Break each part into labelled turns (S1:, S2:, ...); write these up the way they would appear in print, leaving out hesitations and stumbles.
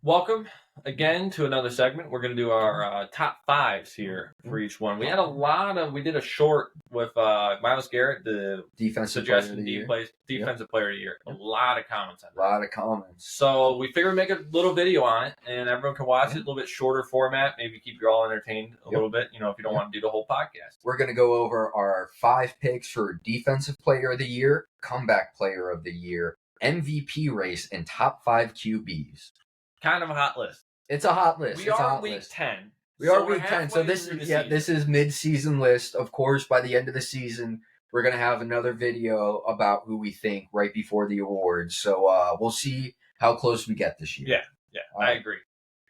S1: Welcome again to another segment. We're going to do our top fives here for each one. We did a short with Myles Garrett, the
S2: Defensive player of
S1: suggestion
S2: the year.
S1: defensive player of the year. A lot of comments on
S2: A
S1: that.
S2: lot of comments.
S1: So we figured we'd make a little video on it, and everyone can watch it. A little bit shorter format, maybe keep you all entertained a little bit. If you don't want to do the whole podcast.
S2: We're going to go over our 5 picks for Defensive Player of the Year, Comeback Player of the Year, MVP race, and top 5 QBs.
S1: Kind of a hot list.
S2: It's a hot list.
S1: We are week 10.
S2: We are week 10. So this is mid-season list. Of course, by the end of the season, we're going to have another video about who we think right before the awards. So we'll see how close we get this year.
S1: Yeah, I agree.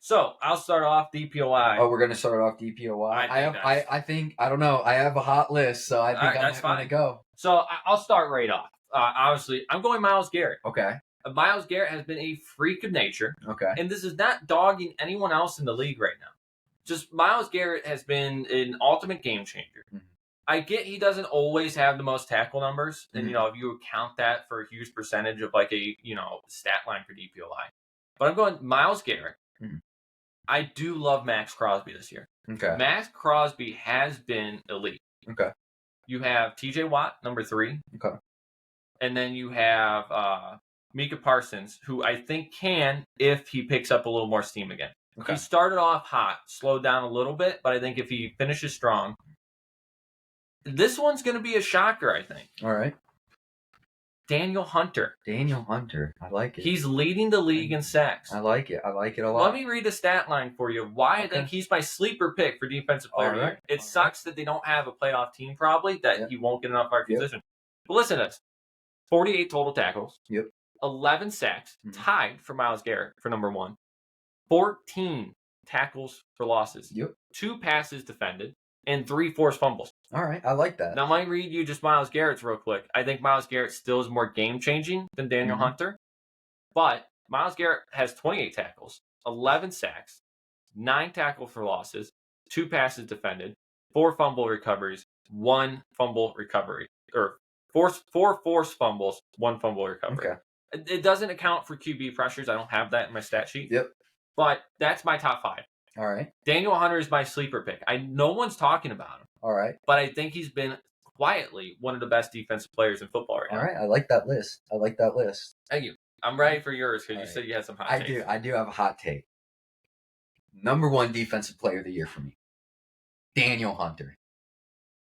S1: So I'll start off DPOI.
S2: Oh, we're going to start off DPOI. I don't know. I have a hot list, so I think I'm going to go.
S1: So I'll start right off. Obviously, I'm going Myles Garrett.
S2: Okay.
S1: Myles Garrett has been a freak of nature.
S2: Okay.
S1: And this is not dogging anyone else in the league right now. Just Myles Garrett has been an ultimate game changer. Mm-hmm. I get he doesn't always have the most tackle numbers. And, if you account that for a huge percentage of like a, stat line for DPOI. But I'm going Myles Garrett. Mm-hmm. I do love Max Crosby this year.
S2: Okay.
S1: Max Crosby has been elite.
S2: Okay.
S1: You have TJ Watt, number 3.
S2: Okay.
S1: And then you have Micah Parsons, who I think can if he picks up a little more steam again. Okay. He started off hot, slowed down a little bit, but I think if he finishes strong, this one's going to be a shocker, I think.
S2: All right.
S1: Daniel Hunter.
S2: I like it.
S1: He's leading the league in sacks.
S2: I like it a lot.
S1: Let me read the stat line for you. Why I think he's my sleeper pick for Defensive Player of the Year. It sucks that they don't have a playoff team probably, that he won't get enough our position. But listen to this. 48 total tackles.
S2: Yep.
S1: 11 sacks, tied for Myles Garrett for number 1. 14 tackles for losses.
S2: Yep.
S1: 2 passes defended, and 3 forced fumbles.
S2: All right, I like that.
S1: Now, let me read you just Myles Garrett's real quick. I think Myles Garrett still is more game-changing than Daniel Hunter, but Myles Garrett has 28 tackles, 11 sacks, 9 tackles for losses, 2 passes defended, 4 fumble recoveries, 1 fumble recovery, or 4 forced fumbles, 1 fumble recovery.
S2: Okay.
S1: It doesn't account for QB pressures. I don't have that in my stat sheet.
S2: Yep.
S1: But that's my top 5.
S2: All right.
S1: Daniel Hunter is my sleeper pick. No one's talking about him.
S2: All right.
S1: But I think he's been quietly one of the best defensive players in football right now.
S2: All right. I like that list.
S1: Thank you. I'm ready for yours because you said you had some hot takes.
S2: I do have a hot take. Number 1 defensive player of the year for me. Daniel Hunter.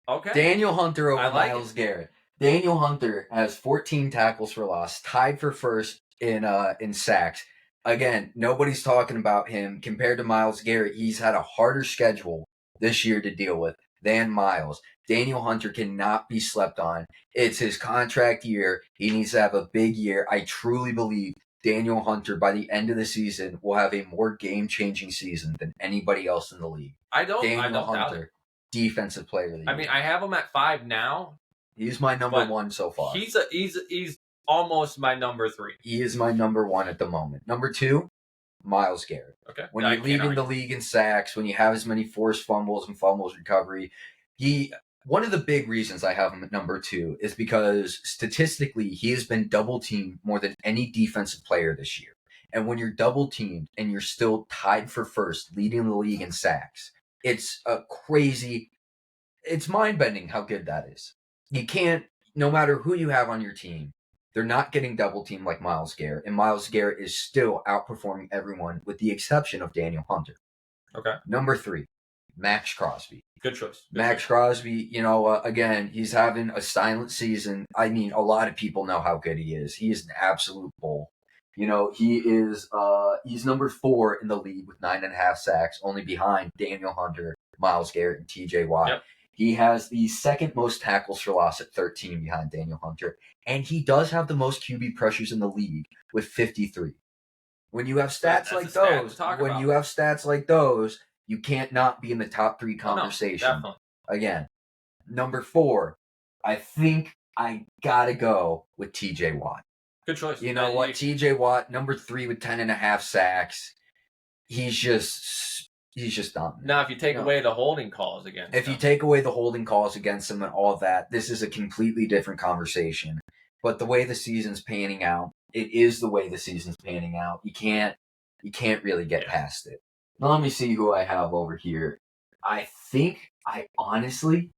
S1: Okay.
S2: Daniel Hunter over Myles Garrett. Daniel Hunter has 14 tackles for loss, tied for first in sacks. Again, nobody's talking about him. Compared to Myles Garrett, he's had a harder schedule this year to deal with than Myles. Daniel Hunter cannot be slept on. It's his contract year. He needs to have a big year. I truly believe Daniel Hunter, by the end of the season, will have a more game-changing season than anybody else in the league. Daniel Hunter, defensive player of the year.
S1: I mean, I have him at 5 now.
S2: He's my number 1 so far.
S1: He's almost my number 3.
S2: He is my number 1 at the moment. Number 2, Myles Garrett.
S1: Okay.
S2: When you're leading the league in sacks, when you have as many forced fumbles and fumbles recovery, one of the big reasons I have him at number 2 is because statistically he has been double teamed more than any defensive player this year. And when you're double teamed and you're still tied for first, leading the league in sacks, it's mind-bending how good that is. You can't, no matter who you have on your team, they're not getting double teamed like Myles Garrett, and Myles Garrett is still outperforming everyone with the exception of Daniel Hunter.
S1: Okay.
S2: Number 3, Max Crosby.
S1: Good choice.
S2: Max Crosby, again, he's having a silent season. I mean, a lot of people know how good he is. He is an absolute bull. He's number 4 in the league with 9.5 sacks, only behind Daniel Hunter, Myles Garrett, and TJ Watt.
S1: Yep.
S2: He has the second most tackles for loss at 13 behind Daniel Hunter. And he does have the most QB pressures in the league with 53. When you have stats like those, you can't not be in the top 3 conversation.
S1: No, definitely.
S2: Again, number 4, I think I gotta go with TJ Watt.
S1: Good choice.
S2: You know what? TJ Watt, number 3 with 10.5 sacks. He's just dominant.
S1: Now, if you take away the holding calls against him.
S2: If you take away the holding calls against him and all of that, this is a completely different conversation. But the way the season's panning out, it is the way the season's panning out. You can't You can't really get past it. Now let me see who I have over here. I honestly,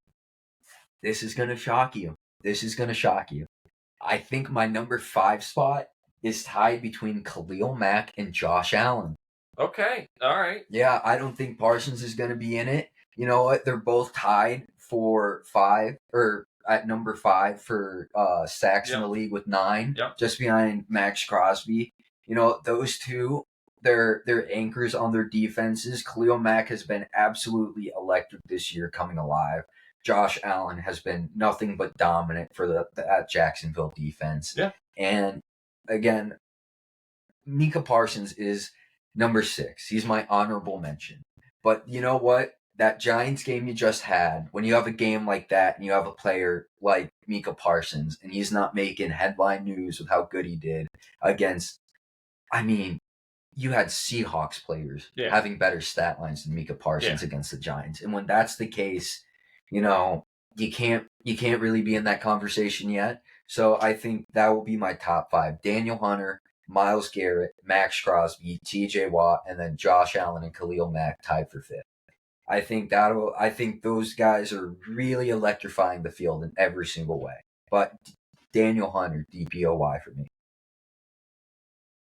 S2: this is gonna shock you. I think my number 5 spot is tied between Khalil Mack and Josh Allen.
S1: Okay, all right.
S2: Yeah, I don't think Parsons is going to be in it. You know what? They're both tied for 5 or at number 5 for sacks in the league with 9, just behind Max Crosby. You know, those two, they're anchors on their defenses. Khalil Mack has been absolutely electric this year, coming alive. Josh Allen has been nothing but dominant for that Jacksonville defense.
S1: Yeah.
S2: And again, Micah Parsons is number 6. He's my honorable mention. But you know what? That Giants game you just had, when you have a game like that and you have a player like Micah Parsons and he's not making headline news with how good he did against, you had Seahawks players having better stat lines than Micah Parsons against the Giants. And when that's the case, you know, you can't really be in that conversation yet. So I think that will be my top 5. Daniel Hunter, Myles Garrett, Max Crosby, T.J. Watt, and then Josh Allen and Khalil Mack tied for 5th. I think those guys are really electrifying the field in every single way. But Daniel Hunter, DPOY for me.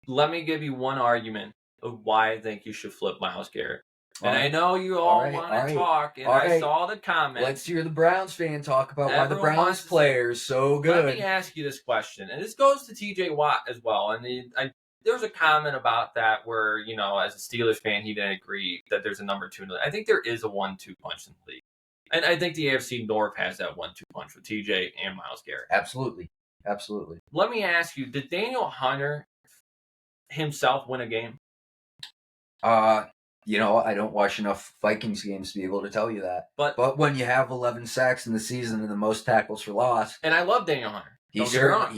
S1: Let me give you one argument of why I think you should flip Myles Garrett. And I know you all want to talk, and I saw the comments.
S2: Let's hear the Browns fan talk about why the Browns player is so good.
S1: Let me ask you this question, and this goes to T.J. Watt as well. And there was a comment about that where, you know, as a Steelers fan, he didn't agree that there's a number 2 in the league. I think there is a 1-2 punch in the league. And I think the AFC North has that 1-2 punch with TJ and Myles Garrett.
S2: Absolutely.
S1: Let me ask you, did Daniel Hunter himself win a game?
S2: You know, I don't watch enough Vikings games to be able to tell you that. But when you have 11 sacks in the season and the most tackles for loss,
S1: and I love Daniel Hunter.
S2: He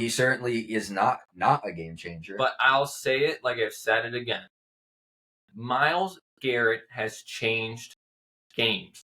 S2: certainly is not a game changer.
S1: But I'll say it like I've said it again. Myles Garrett has changed games.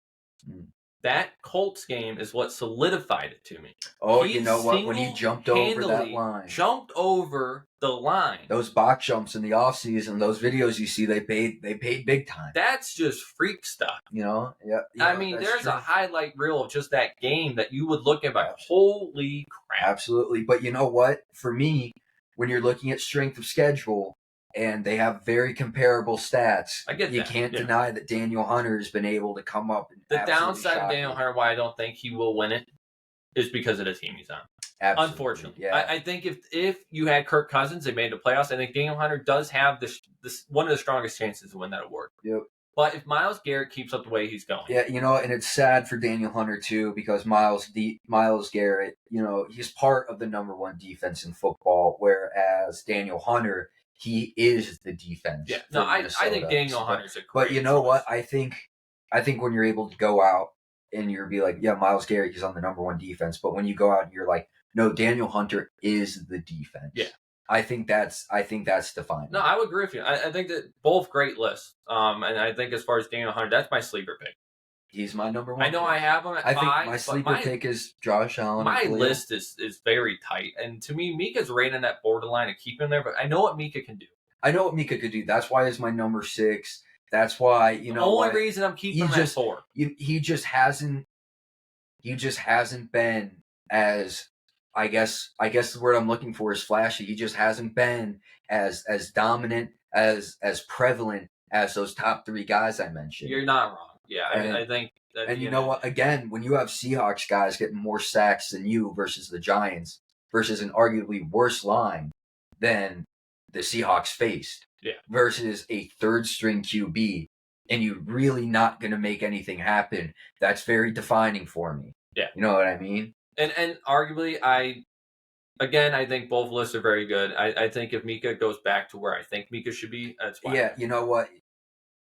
S1: That Colts game is what solidified it to me.
S2: Oh, you know what? When he jumped over that line.
S1: Jumped over the line.
S2: Those box jumps in the offseason, those videos you see, they paid big time.
S1: That's just freak stuff.
S2: You know? Yeah.
S1: I mean, there's a highlight reel of just that game that you would look at by holy crap.
S2: Absolutely. But you know what? For me, when you're looking at strength of schedule, and they have very comparable stats. You can't deny that Daniel Hunter has been able to come up. And
S1: the downside of Daniel Hunter, why I don't think he will win it, is because of the team he's on.
S2: Absolutely.
S1: Unfortunately, I think if you had Kirk Cousins, they made the playoffs. I think Daniel Hunter does have this one of the strongest chances to win that award.
S2: Yep.
S1: But if Myles Garrett keeps up the way he's going,
S2: you know, and it's sad for Daniel Hunter too, because Myles Garrett, you know, he's part of the number 1 defense in football, whereas Daniel Hunter, he is the defense.
S1: Yeah, no, I think Daniel Hunter's a great
S2: But you know what? I think when you're able to go out and you're be like, yeah, Myles Garrett, he's on the number 1 defense. But when you go out and you're like, no, Daniel Hunter is the defense.
S1: Yeah.
S2: I think that's defining.
S1: No, I would agree with you. I think that both great lists. And I think as far as Daniel Hunter, that's my sleeper pick.
S2: He's my number 1.
S1: I know I have him at 5.
S2: I think my sleeper pick is Josh Allen.
S1: My list is very tight. And to me, Mika's right in that borderline of keeping him there, but I know what Mika can do.
S2: That's why he's my number 6. That's why, you know,
S1: the only reason I'm keeping him at 4.
S2: He just hasn't been as, I guess the word I'm looking for is flashy. He just hasn't been as dominant, as prevalent as those top 3 guys I mentioned.
S1: You're not wrong. Yeah, I think that,
S2: and you know what? Again, when you have Seahawks guys getting more sacks than you versus the Giants, versus an arguably worse line than the Seahawks faced, versus a 3rd string QB, and you're really not going to make anything happen, that's very defining for me.
S1: Yeah.
S2: You know what I mean?
S1: And arguably, I think both lists are very good. I think if Mika goes back to where I think Mika should be, that's fine.
S2: Yeah, you know what?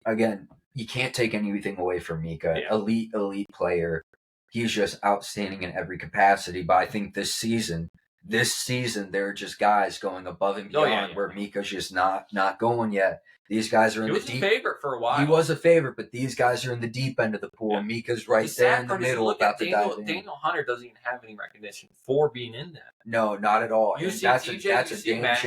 S2: Again, you can't take anything away from Mika. Yeah. Elite player. He's just outstanding in every capacity. But I think this season, there are just guys going above and beyond where Mika's just not going yet. These guys are in the deep. He was a favorite
S1: for a while.
S2: He was a favorite, but these guys are in the deep end of the pool. Yeah. Mika's right there in the middle.
S1: Daniel Hunter doesn't even have any recognition for being in that.
S2: No, not at all.
S1: You see TJ, you see Max,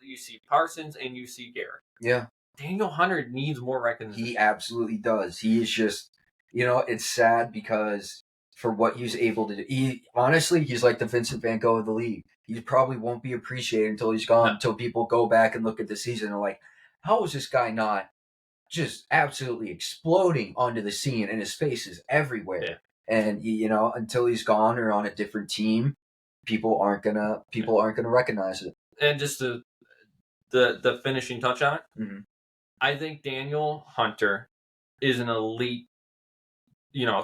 S1: you see Parsons, and you see Garrett.
S2: Yeah.
S1: Daniel Hunter needs more recognition.
S2: He absolutely does. He is just, it's sad because for what he's able to do, honestly, he's like the Vincent Van Gogh of the league. He probably won't be appreciated until he's gone, until people go back and look at the season and are like, how is this guy not just absolutely exploding onto the scene and his face is everywhere?
S1: Yeah.
S2: And, until he's gone or on a different team, people aren't gonna recognize it.
S1: And just the finishing touch on it,
S2: mm-hmm.
S1: I think Daniel Hunter is an elite,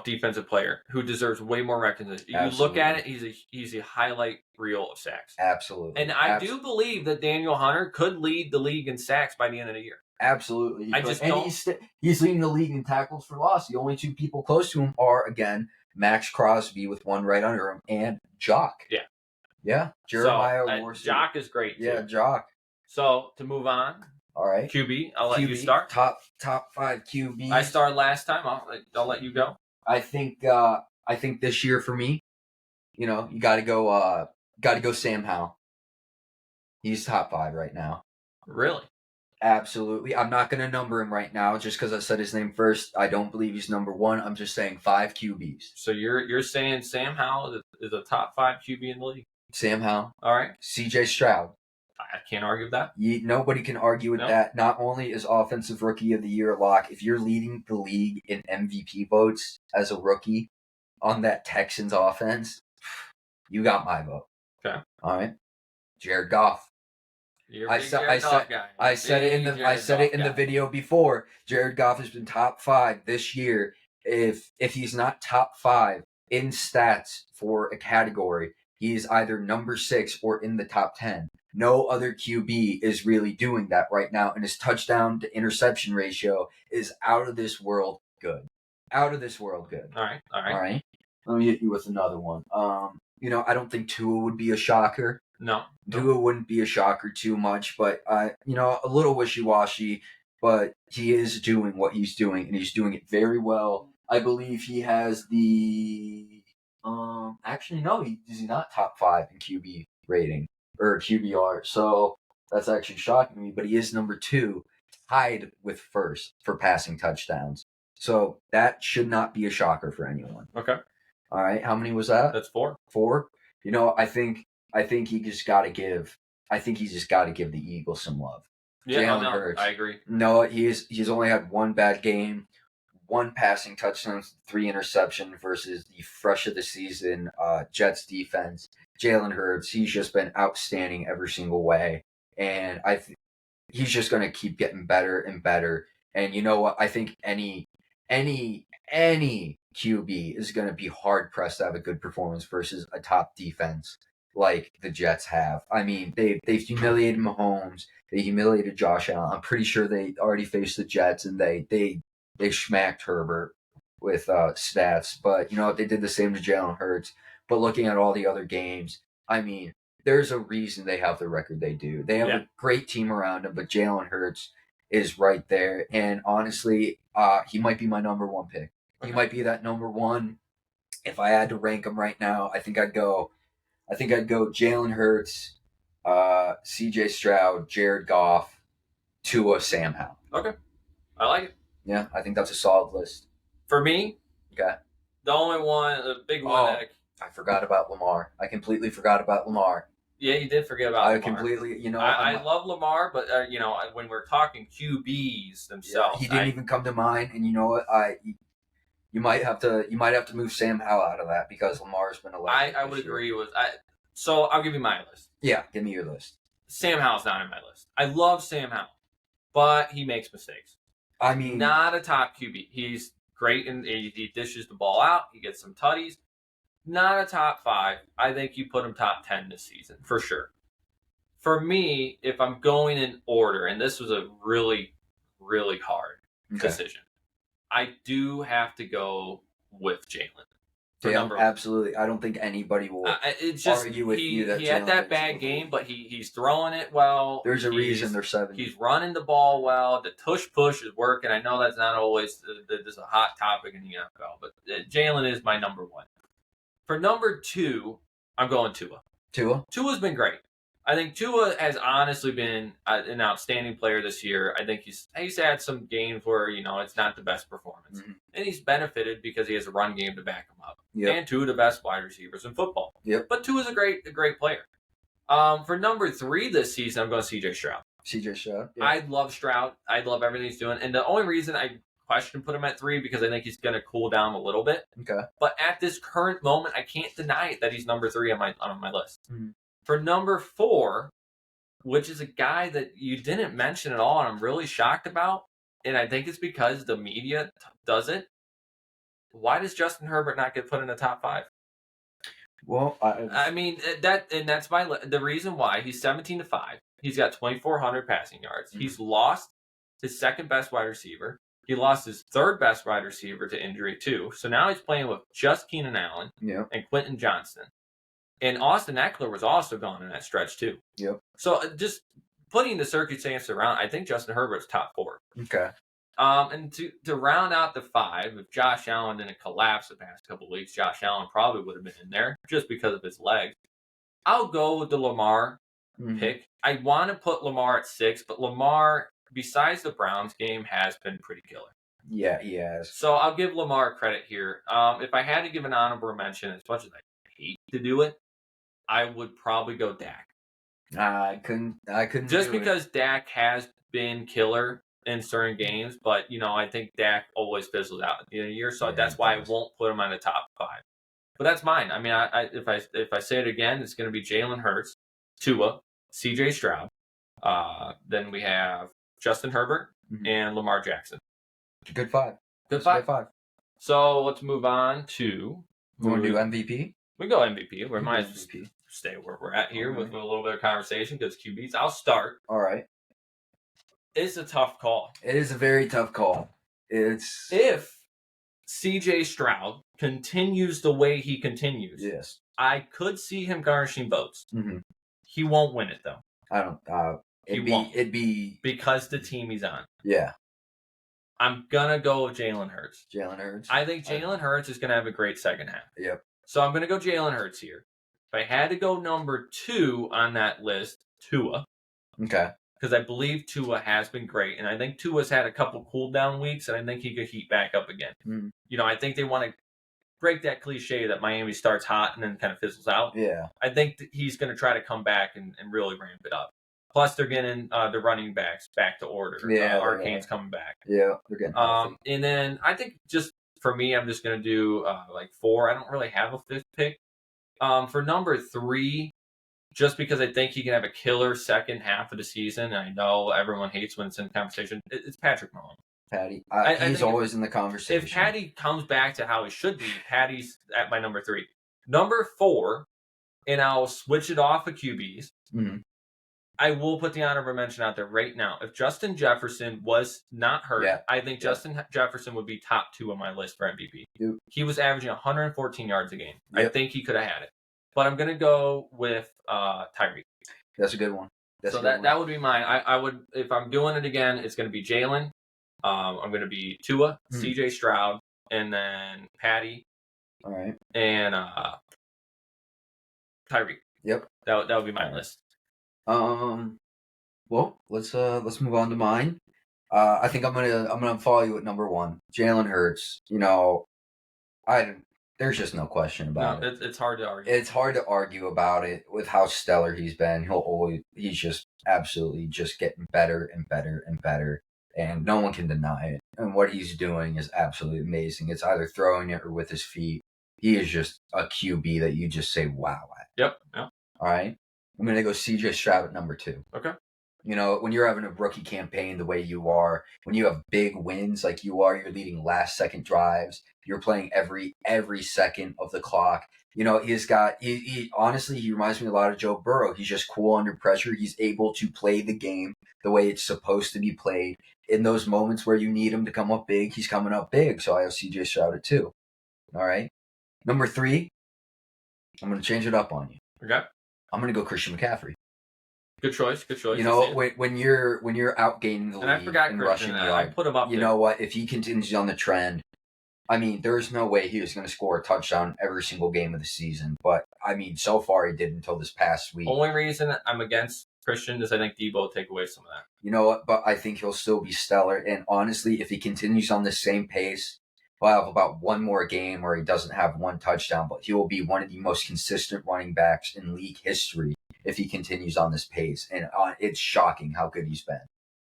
S1: defensive player who deserves way more recognition. You look at it, he's a highlight reel of sacks.
S2: Absolutely.
S1: And I do believe that Daniel Hunter could lead the league in sacks by the end of the year.
S2: Absolutely.
S1: He's
S2: leading the league in tackles for loss. The only two people close to him are, again, Max Crosby with one right under him and Jock.
S1: Yeah.
S2: Yeah. Jeremiah Warsi.
S1: Jock is great, too.
S2: Yeah, Jock.
S1: So, to move on.
S2: All right.
S1: QB, I'll let you start.
S2: Top 5 QB.
S1: I started last time. I'll let you go.
S2: I think this year for me, you got to go Sam Howell. He's top 5 right now.
S1: Really?
S2: Absolutely. I'm not going to number him right now just because I said his name first. I don't believe he's number 1. I'm just saying 5 QBs.
S1: So you're saying Sam Howell is a top 5 QB in the league?
S2: Sam Howell.
S1: All right.
S2: CJ Stroud.
S1: I can't argue with that.
S2: Nobody can argue with that. Not only is Offensive Rookie of the Year lock, if you're leading the league in MVP votes as a rookie on that Texans offense, you got my vote.
S1: Okay.
S2: All right. Jared Goff. I said it in the video before. Jared Goff has been top 5 this year. If he's not top 5 in stats for a category, he's either number 6 or in the top 10. No other QB is really doing that right now, and his touchdown to interception ratio is out of this world good. Out of this world good.
S1: All right.
S2: Let me hit you with another one. I don't think Tua would be a shocker.
S1: No.
S2: Tua wouldn't be a shocker too much, but a little wishy-washy, but he is doing what he's doing, and he's doing it very well. I believe he has the actually no, he's not top 5 in QB rating or QBR, so that's actually shocking me, but he is number 2, tied with first for passing touchdowns. So that should not be a shocker for anyone.
S1: Okay.
S2: All right, how many was that?
S1: That's 4.
S2: 4? I think he just got to give. I think he's just got to give the Eagles some love.
S1: Yeah, Jalen Hurts. I agree.
S2: No, he's only had one bad game, 1 passing touchdown, 3 interception versus the fresh of the season Jets defense. Jalen Hurts, he's just been outstanding every single way, and he's just going to keep getting better and better. And you know what? I think any QB is going to be hard pressed to have a good performance versus a top defense like the Jets have. I mean, they've humiliated Mahomes. They humiliated Josh Allen. I'm pretty sure they already faced the Jets, and they smacked Herbert with stats. But they did the same to Jalen Hurts. But looking at all the other games, I mean, there's a reason they have the record they do. They have a great team around them, but Jalen Hurts is right there. And honestly, he might be my number 1 pick. He might be that number 1. If I had to rank him right now, I think I'd go Jalen Hurts, CJ Stroud, Jared Goff, Tua, Sam Howell.
S1: Okay. I like it.
S2: Yeah, I think that's a solid list.
S1: For me,
S2: okay.
S1: The only one, the big one
S2: I forgot about Lamar. I completely forgot about Lamar.
S1: Yeah, you did forget about Lamar.
S2: I completely,
S1: I love Lamar, but, when we're talking QBs themselves.
S2: He didn't even come to mind, and you know what? You might have to move Sam Howell out of that because Lamar's been elected.
S1: I would agree with. So I'll give you my list.
S2: Yeah, give me your list.
S1: Sam Howell's not in my list. I love Sam Howell, but he makes mistakes.
S2: I mean,
S1: not a top QB. He's great and he dishes the ball out. He gets some tutties. Not a top 5. I think you put him top 10 this season for sure. For me, if I'm going in order, and this was a really, really hard decision, I do have to go with Jalen.
S2: Absolutely. I don't think anybody will argue with you that
S1: he had that bad game, but he's throwing it well.
S2: There's a reason they're 7.
S1: He's running the ball well. The tush-push is working. I know that's not always there's a hot topic in the NFL, but Jalen is my number 1. For number 2, I'm going Tua.
S2: Tua's
S1: been great. I think Tua has honestly been an outstanding player this year. I think he's had some games where it's not the best performance, and he's benefited because he has a run game to back him up, and two of the best wide receivers in football. But Tua is a great player. For number 3 this season, I'm going C.J. Stroud.
S2: C.J. Stroud.
S1: Yeah. I love Stroud. I love everything he's doing, and the only reason I question put him at 3 because I think he's going to cool down a little bit.
S2: Okay.
S1: But at this current moment, I can't deny it that he's number 3 on my list. For number 4, which is a guy that you didn't mention at all, and I'm really shocked about, and I think it's because the media does it. Why does Justin Herbert not get put in the top 5?
S2: Well,
S1: I mean that's the reason why. He's 17-5. He's got 2,400 passing yards. He's lost his second best wide receiver. He lost his third best wide receiver to injury too. So now he's playing with just Keenan Allen and Quentin Johnston. And Austin Eckler was also gone in that stretch too. So just putting the circumstances around, I think Justin Herbert's top 4.
S2: Okay.
S1: And to round out the 5, if Josh Allen didn't collapse the past couple of weeks, Josh Allen probably would have been in there just because of his legs. I'll go with the Lamar pick. I want to put Lamar at 6, but Lamar, besides the Browns game, has been pretty killer.
S2: Yeah, he has.
S1: So I'll give Lamar credit here. If I had to give an honorable mention, as much as I hate to do it, I would probably go Dak.
S2: I couldn't.
S1: Just because Dak has been killer in certain games, but I think Dak always fizzles out at the end of the year, so that's why I won't put him on the top 5. But that's mine. I mean, if I say it again, it's going to be Jalen Hurts, Tua, C.J. Stroud. Then we have Justin Herbert and Lamar Jackson.
S2: Good 5.
S1: Good 5. So let's move on to.
S2: You want to do MVP?
S1: We go MVP. We might stay where we're at here with a little bit of conversation because QBs. I'll start.
S2: All right.
S1: It's a tough call.
S2: It is a very tough call.
S1: If C.J. Stroud continues the way he continues,
S2: yes,
S1: I could see him garnishing votes. He won't win it though.
S2: I don't. It'd be
S1: because the team he's on.
S2: Yeah.
S1: I'm gonna go with Jalen Hurts. I think Jalen Hurts is gonna have a great second half.
S2: Yep.
S1: So I'm gonna go Jalen Hurts here. If I had to go number 2 on that list, Tua.
S2: Okay.
S1: Because I believe Tua has been great, and I think Tua's had a couple cool down weeks, and I think he could heat back up again. I think they want to break that cliche that Miami starts hot and then kind of fizzles out.
S2: Yeah.
S1: I think he's going to try to come back and really ramp it up. Plus, they're getting the running backs back to order.
S2: Yeah,
S1: Arcane's coming back.
S2: Yeah, they're getting healthy.
S1: And then I think just for me, I'm just going to do 4. I don't really have a 5th pick. For number 3, just because I think he can have a killer second half of the season, and I know everyone hates when it's in conversation, it's Patrick Mahomes.
S2: Patty. He's always in the conversation.
S1: If Patty comes back to how he should be, Patty's at my number 3. Number 4, and I'll switch it off of QBs. I will put the honorable mention out there right now. If Justin Jefferson was not hurt, I think Justin Jefferson would be top 2 on my list for MVP. He was averaging 114 yards a game. I think he could have had it. But I'm going to go with Tyreek.
S2: That's a good one.
S1: That would be mine. I would, if I'm doing it again, it's going to be Jalen. I'm going to be Tua, C.J. Stroud, and then Patty.
S2: All right.
S1: And Tyreek.
S2: Yep.
S1: That would be my list.
S2: Well, let's move on to mine. I think I'm gonna follow you at number 1, Jalen Hurts. There's just no question about it.
S1: It's hard to argue.
S2: It's hard to argue about it with how stellar he's been. He's just absolutely just getting better and better and better, and no one can deny it. And what he's doing is absolutely amazing. It's either throwing it or with his feet. He is just a QB that you just say wow at.
S1: Yep.
S2: All right. I'm going to go C.J. Stroud at number 2.
S1: Okay.
S2: When you're having a rookie campaign the way you are, when you have big wins like you are, you're leading last-second drives, you're playing every second of the clock. He honestly, he reminds me a lot of Joe Burrow. He's just cool under pressure. He's able to play the game the way it's supposed to be played. In those moments where you need him to come up big, he's coming up big. So I have C.J. Stroud at 2. All right. Number 3, I'm going to change it up on you.
S1: Okay.
S2: I'm going to go Christian McCaffrey.
S1: Good choice.
S2: When you're outgaining the league,
S1: and I forgot
S2: and
S1: Christian.
S2: rushing
S1: I put him up.
S2: You know what? If he continues on the trend, I mean, there's no way he was going to score a touchdown every single game of the season. But I mean, so far he did until this past week.
S1: Only reason I'm against Christian is I think Debo will take away some of that.
S2: You know what? But I think he'll still be stellar. And honestly, if he continues on the same pace, he'll have about one more game where he doesn't have one touchdown, but he will be one of the most consistent running backs in league history if he continues on this pace. And it's shocking how good he's been.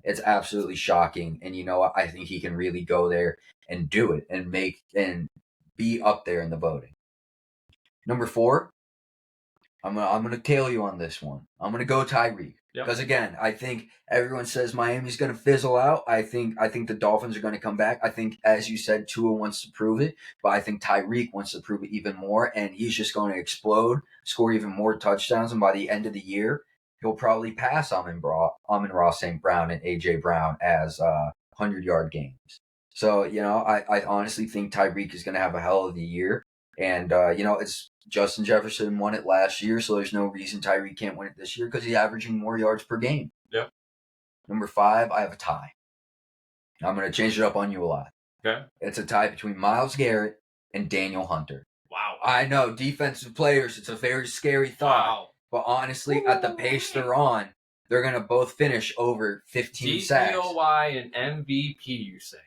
S2: It's absolutely shocking. And you know what? I think he can really go there and do it and be up there in the voting. Number 4, I'm gonna tail you on this one. I'm gonna go Tyreek. Because again, I think everyone says Miami's going to fizzle out. I think the Dolphins are going to come back. I think, as you said, Tua wants to prove it, but I think Tyreek wants to prove it even more, and he's just going to explode, score even more touchdowns, and by the end of the year, he'll probably pass Amon-Ra St. Brown and A.J. Brown as 100-yard games. So, I honestly think Tyreek is going to have a hell of a year, and, it's Justin Jefferson won it last year, so there's no reason Tyreek can't win it this year because he's averaging more yards per game.
S1: Yep.
S2: Number 5, I have a tie. I'm going to change it up on you a lot.
S1: Okay.
S2: It's a tie between Myles Garrett and Daniel Hunter.
S1: Wow.
S2: I know, defensive players, it's a very scary thought. Wow. But honestly, at the pace they're on, they're going to both finish over 15 sacks.
S1: DPOY and MVP, you say?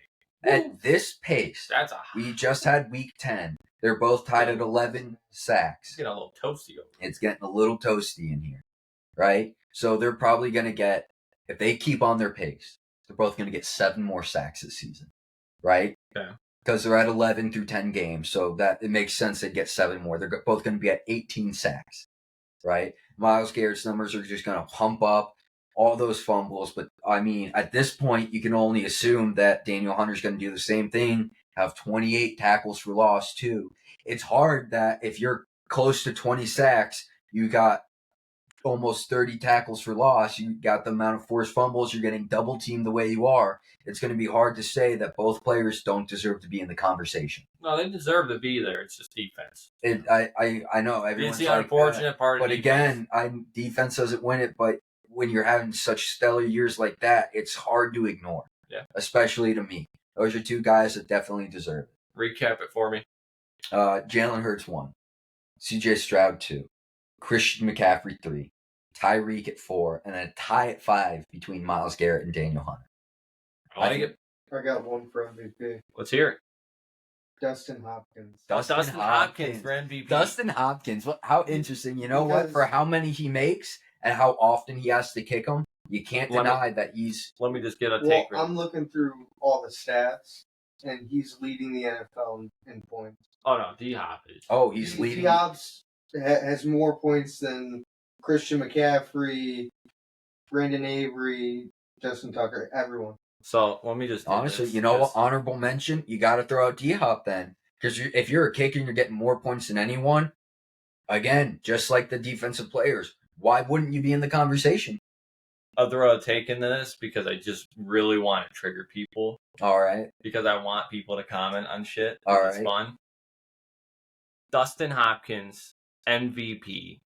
S2: At this pace, we just had week 10. They're both tied at 11 sacks.
S1: It's getting a little toasty over here.
S2: It's getting a little toasty in here, right? So they're probably going to get, if they keep on their pace, they're both going to get 7 more sacks this season, right?
S1: Okay.
S2: Because they're at 11 through 10 games, so that it makes sense they'd get 7 more. They're both going to be at 18 sacks, right? Myles Garrett's numbers are just going to pump up all those fumbles, but I mean, at this point, you can only assume that Daniel Hunter's going to do the same thing, have 28 tackles for loss too. It's hard that if you're close to 20 sacks, you got almost 30 tackles for loss, you got the amount of forced fumbles, you're getting double teamed the way you are. It's going to be hard to say that both players don't deserve to be in the conversation.
S1: No, they deserve to be there. It's just defense.
S2: I know everyone's
S1: it's the unfortunate part.
S2: But again, defense doesn't win it. But when you're having such stellar years like that, it's hard to ignore.
S1: Yeah,
S2: especially to me. Those are 2 guys that definitely deserve it.
S1: Recap it for me.
S2: Jalen Hurts 1, C.J. Stroud 2, Christian McCaffrey 3, Tyreek at 4, and then a tie at 5 between Myles Garrett and Daniel Hunter.
S3: I got one for MVP.
S1: Let's hear it.
S3: Dustin Hopkins.
S1: Dustin Hopkins for MVP.
S2: Dustin Hopkins. How interesting. You know what? For how many he makes and how often he has to kick them, you can't deny that he's...
S1: Let me just get a take.
S3: I'm looking through all the stats, and he's leading the NFL in points.
S1: Oh, no, D-Hop is.
S2: Oh, he's leading.
S3: D-Hop has more points than Christian McCaffrey, Brandon Avery, Justin Tucker, everyone.
S1: So, let me just...
S2: Honestly, you know what? Honorable mention, you got to throw out D-Hop then. Because if you're a kicker and you're getting more points than anyone, again, just like the defensive players, why wouldn't you be in the conversation?
S1: I'll throw a take into this because I just really want to trigger people.
S2: All right.
S1: Because I want people to comment on shit.
S2: All right.
S1: It's fun. Dustin Hopkins, MVP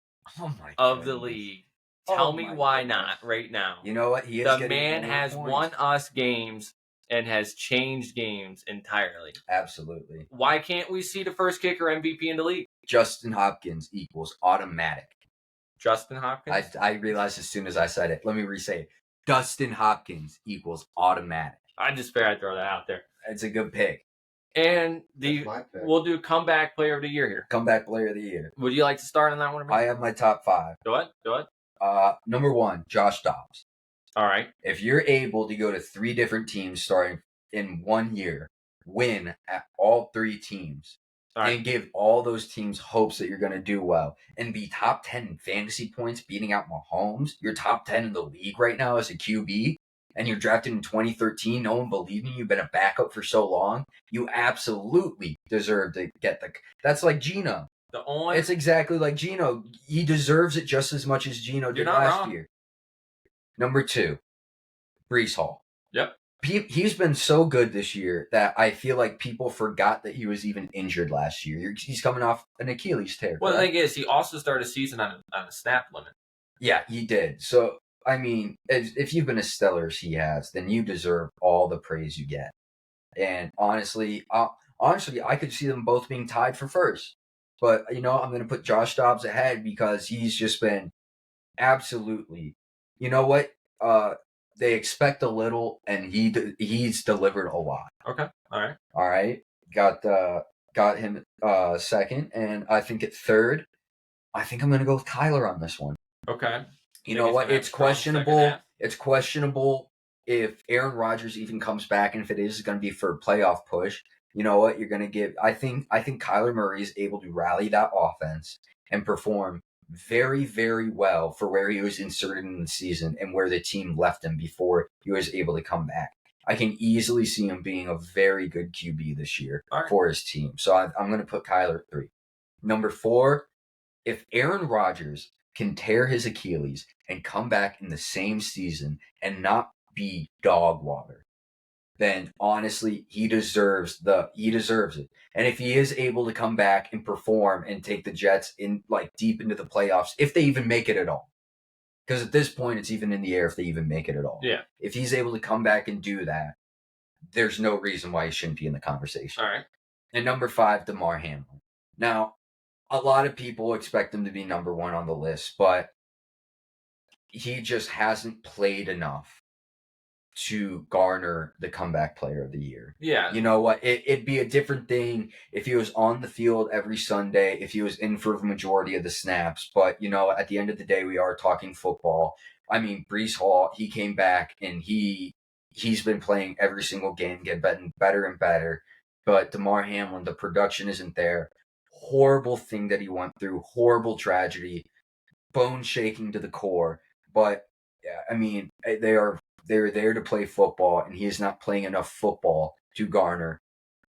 S1: of the league. Tell me why not right now.
S2: You know what?
S1: The man has won us games and has changed games entirely.
S2: Absolutely.
S1: Why can't we see the first kicker MVP in the league?
S2: Justin Hopkins equals automatic.
S1: Justin Hopkins?
S2: I realized as soon as I said it. Let me re-say it. Dustin Hopkins equals automatic.
S1: I just figured I'd throw that out there.
S2: It's a good pick.
S1: And we'll do comeback player of the year here.
S2: Comeback player of the year.
S1: Would you like to start on that one?
S2: I have my top 5.
S1: Go ahead.
S2: Number 1, Josh Dobbs.
S1: All right.
S2: If you're able to go to 3 different teams starting in 1 year, win at all 3 teams, and give all those teams hopes that you're going to do well, and be top 10 in fantasy points, beating out Mahomes, you're top 10 in the league right now as a QB, and you're drafted in 2013, no one believed in you, you've been a backup for so long, you absolutely deserve to get that's like Geno. It's exactly like Geno. He deserves it just as much as Geno did last year. Number 2, Breece Hall.
S1: Yep.
S2: He's been so good this year that I feel like people forgot that he was even injured last year. He's coming off an Achilles tear.
S1: Well, the thing is, he also started a season on a snap limit.
S2: Yeah, he did. So, I mean, if you've been as stellar as he has, then you deserve all the praise you get. And honestly, I could see them both being tied for first. But, I'm going to put Josh Dobbs ahead because he's just been absolutely, you know what? They expect a little, and he's delivered a lot.
S1: Okay. All
S2: right. Got him second, and I think at third, I think I'm going to go with Kyler on this one.
S1: Okay.
S2: You know what? It's questionable. It's questionable if Aaron Rodgers even comes back, and if it is going to be for a playoff push. You know what? You're going to give. I think Kyler Murray is able to rally that offense and perform very, very well for where he was inserted in the season and where the team left him before he was able to come back. I can easily see him being a very good QB this year for his team. So I'm going to put Kyler at 3. Number 4, if Aaron Rodgers can tear his Achilles and come back in the same season and not be dog water, then honestly, he deserves it. And if he is able to come back and perform and take the Jets in deep into the playoffs, if they even make it at all, because at this point it's even in the air if they even make it at all.
S1: Yeah.
S2: If he's able to come back and do that, there's no reason why he shouldn't be in the conversation.
S1: All right.
S2: And number 5, Damar Hamlin. Now, a lot of people expect him to be number 1 on the list, but he just hasn't played enough to garner the comeback player of the year.
S1: Yeah.
S2: You know what? It'd be a different thing if he was on the field every Sunday, if he was in for the majority of the snaps. But, at the end of the day, we are talking football. I mean, Breece Hall, he came back and he's been playing every single game, getting better and better. But Damar Hamlin, the production isn't there. Horrible thing that he went through. Horrible tragedy. Bone shaking to the core. But, yeah, I mean, they're there to play football, and he is not playing enough football to garner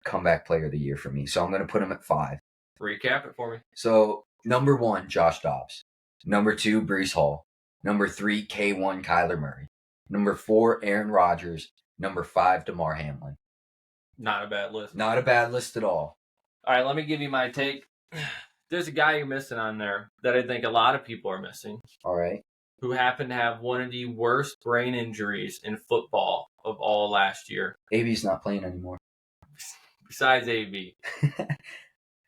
S2: comeback player of the year for me. So I'm going to put him at 5.
S1: Recap it for me.
S2: So number 1, Josh Dobbs. Number 2, Breece Hall. Number 3, K1, Kyler Murray. Number 4, Aaron Rodgers. Number 5, Damar Hamlin.
S1: Not a bad list.
S2: Not a bad list at all.
S1: All right, let me give you my take. There's a guy you're missing on there that I think a lot of people are missing.
S2: All right.
S1: Who happened to have one of the worst brain injuries in football of all last year.
S2: AB's not playing anymore.
S1: Besides AB.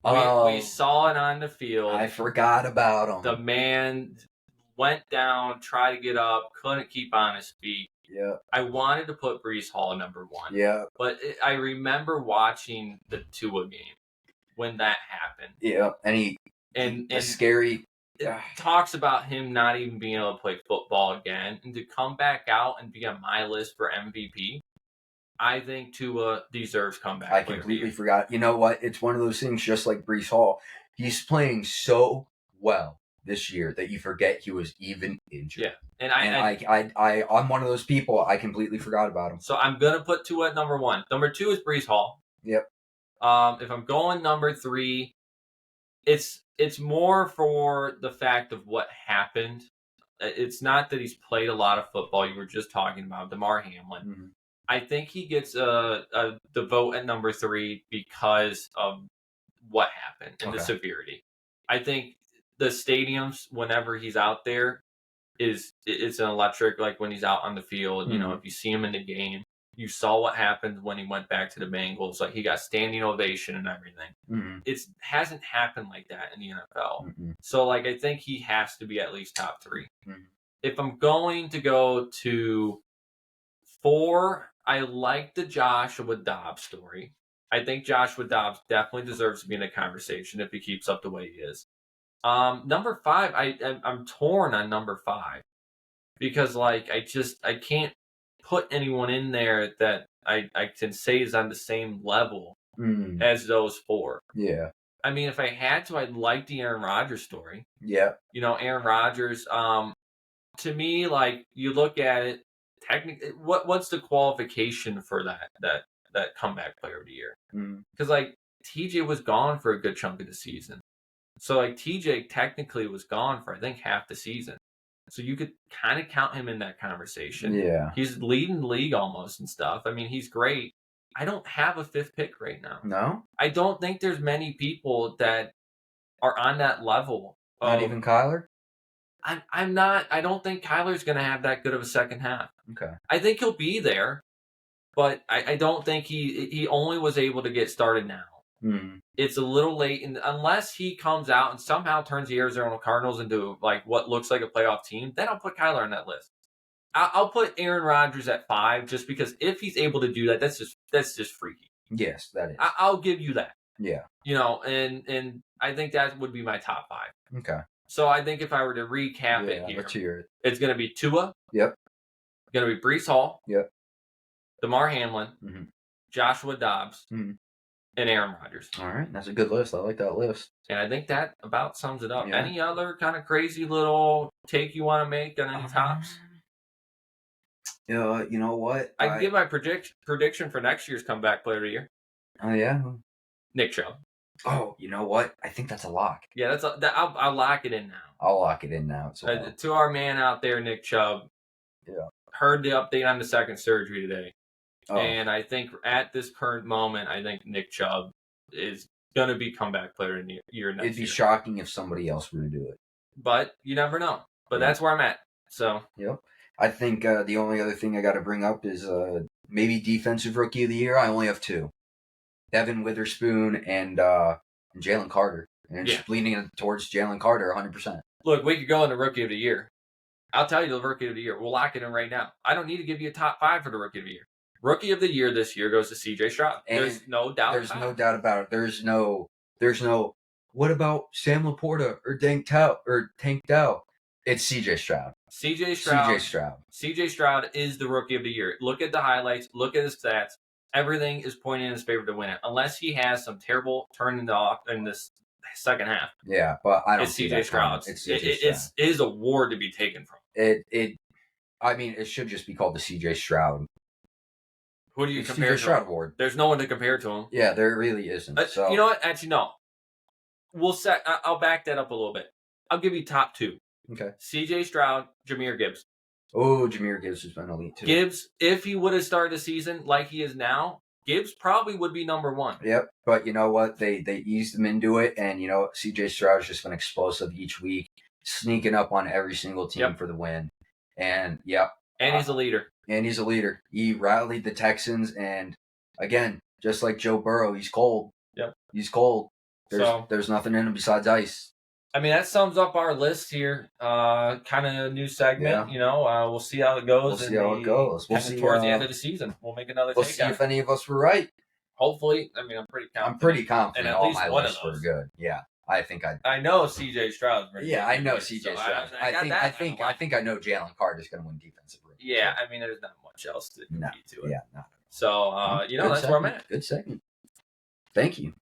S1: We saw it on the field.
S2: I forgot about him.
S1: The man went down, tried to get up, couldn't keep on his feet.
S2: Yeah.
S1: I wanted to put Breece Hall number 1.
S2: Yeah.
S1: But I remember watching the Tua game when that happened.
S2: Yeah. And scary.
S1: It talks about him not even being able to play football again, and to come back out and be on my list for MVP, I think Tua deserves comeback.
S2: I completely forgot. You know what? It's one of those things just like Breece Hall. He's playing so well this year that you forget he was even injured.
S1: Yeah. And
S2: I'm one of those people. I completely forgot about him.
S1: So I'm going to put Tua at number 1. Number 2 is Breece Hall.
S2: Yep.
S1: If I'm going number 3, it's more for the fact of what happened. It's not that he's played a lot of football. You were just talking about Damar Hamlin.
S2: Mm-hmm.
S1: I think he gets the vote at number 3 because of what happened and the severity. I think the stadiums, whenever he's out there, it's an electric. Like when he's out on the field,
S2: Mm-hmm.
S1: if you see him in the game, you saw what happened when he went back to the Bengals. Like he got standing ovation and everything.
S2: Mm-hmm.
S1: It hasn't happened like that in the NFL.
S2: Mm-hmm.
S1: So I think he has to be at least top 3.
S2: Mm-hmm.
S1: If I'm going to go to 4, I like the Joshua Dobbs story. I think Joshua Dobbs definitely deserves to be in a conversation if he keeps up the way he is. Number 5, I'm torn on number 5 because I can't put anyone in there that I can say is on the same level as those 4.
S2: Yeah.
S1: I mean, if I had to, I'd like the Aaron Rodgers story.
S2: Yeah.
S1: Aaron Rodgers, to me, you look at it, technically, what's the qualification for that comeback player of the year? Because, TJ was gone for a good chunk of the season. So, TJ technically was gone for, I think, half the season. So you could kind of count him in that conversation.
S2: Yeah.
S1: He's leading the league almost and stuff. I mean, he's great. I don't have a 5th pick right now.
S2: No?
S1: I don't think there's many people that are on that level.
S2: Not even Kyler?
S1: I'm not. I don't think Kyler's going to have that good of a second half.
S2: Okay.
S1: I think he'll be there, but I don't think he only was able to get started now. It's a little late, and unless he comes out and somehow turns the Arizona Cardinals into like what looks like a playoff team, then I'll put Kyler on that list. I'll put Aaron Rodgers at 5 just because if he's able to do that, that's just freaky.
S2: Yes, that is.
S1: I'll give you that.
S2: Yeah.
S1: And I think that would be my top 5.
S2: Okay.
S1: So I think if I were to recap it here,
S2: let's hear it.
S1: it's going to be Tua.
S2: Yep.
S1: Going to be Breece Hall.
S2: Yep.
S1: DeMar Hamlin. Joshua Dobbs. And Aaron Rodgers.
S2: All right, that's a good list. I like that list.
S1: And I think that about sums it up.
S2: Yeah.
S1: Any other kind of crazy little take you want to make on any tops?
S2: You know what?
S1: I can give my prediction for next year's comeback player of the year.
S2: Oh yeah,
S1: Nick Chubb.
S2: Oh, you know what? I think that's a lock.
S1: Yeah, I'll lock it in now.
S2: I'll lock it in now.
S1: To our man out there, Nick Chubb.
S2: Yeah.
S1: Heard the update on the second surgery today.
S2: Oh.
S1: And I think at this current moment, I think Nick Chubb is going to be comeback player in the year next year.
S2: It'd be shocking if somebody else were to do it.
S1: But you never know. But that's where I'm at. So.
S2: Yep. I think the only other thing I got to bring up is maybe defensive rookie of the year. I only have 2. Devin Witherspoon and Jalen Carter. And it's leaning towards Jalen Carter 100%.
S1: Look, we could go into rookie of the year. I'll tell you the rookie of the year. We'll lock it in right now. I don't need to give you a top 5 for the rookie of the year. Rookie of the year this year goes to C.J. Stroud.
S2: And
S1: there's no doubt.
S2: There's no doubt about it. There's no. What about Sam Laporta or Tank Dell? It's C.J. Stroud.
S1: C.J. Stroud is the rookie of the year. Look at the highlights. Look at his stats. Everything is pointing in his favor to win it, unless he has some terrible turn off in this second half.
S2: Yeah, but I don't.
S1: It's C.J. Stroud. It's his award to be taken from.
S2: I mean, it should just be called the C.J. Stroud.
S1: Who do you compare to?
S2: C.J. Stroud Award.
S1: There's no one to compare to him.
S2: Yeah, there really isn't. So.
S1: You know what? Actually, no. I'll back that up a little bit. I'll give you top 2.
S2: Okay.
S1: C.J. Stroud, Jahmyr Gibbs.
S2: Oh, Jahmyr Gibbs has been elite too.
S1: Gibbs, if he would have started the season like he is now, Gibbs probably would be number 1.
S2: Yep, but you know what? They eased him into it, and you know C.J. Stroud's just been explosive each week, sneaking up on every single team for the win. And
S1: and he's a leader.
S2: He rallied the Texans, and again, just like Joe Burrow, he's cold.
S1: Yep,
S2: he's cold. There's nothing in him besides ice.
S1: I mean, that sums up our list here. Kind of a new segment, we'll see how it goes.
S2: We'll see
S1: towards the end of the season. We'll make another.
S2: We'll see if any of us were right.
S1: Hopefully, I mean, I'm pretty confident.
S2: And at least all my lists were good. Yeah, I think
S1: I know C.J. Stroud.
S2: Yeah, I know C.J. Stroud. I think I know Jalen Carter is going to win defensive rookie.
S1: Yeah, I mean, there's not much else to compete to it.
S2: Yeah, no.
S1: So, that's where I'm at.
S2: Good segment. Thank you.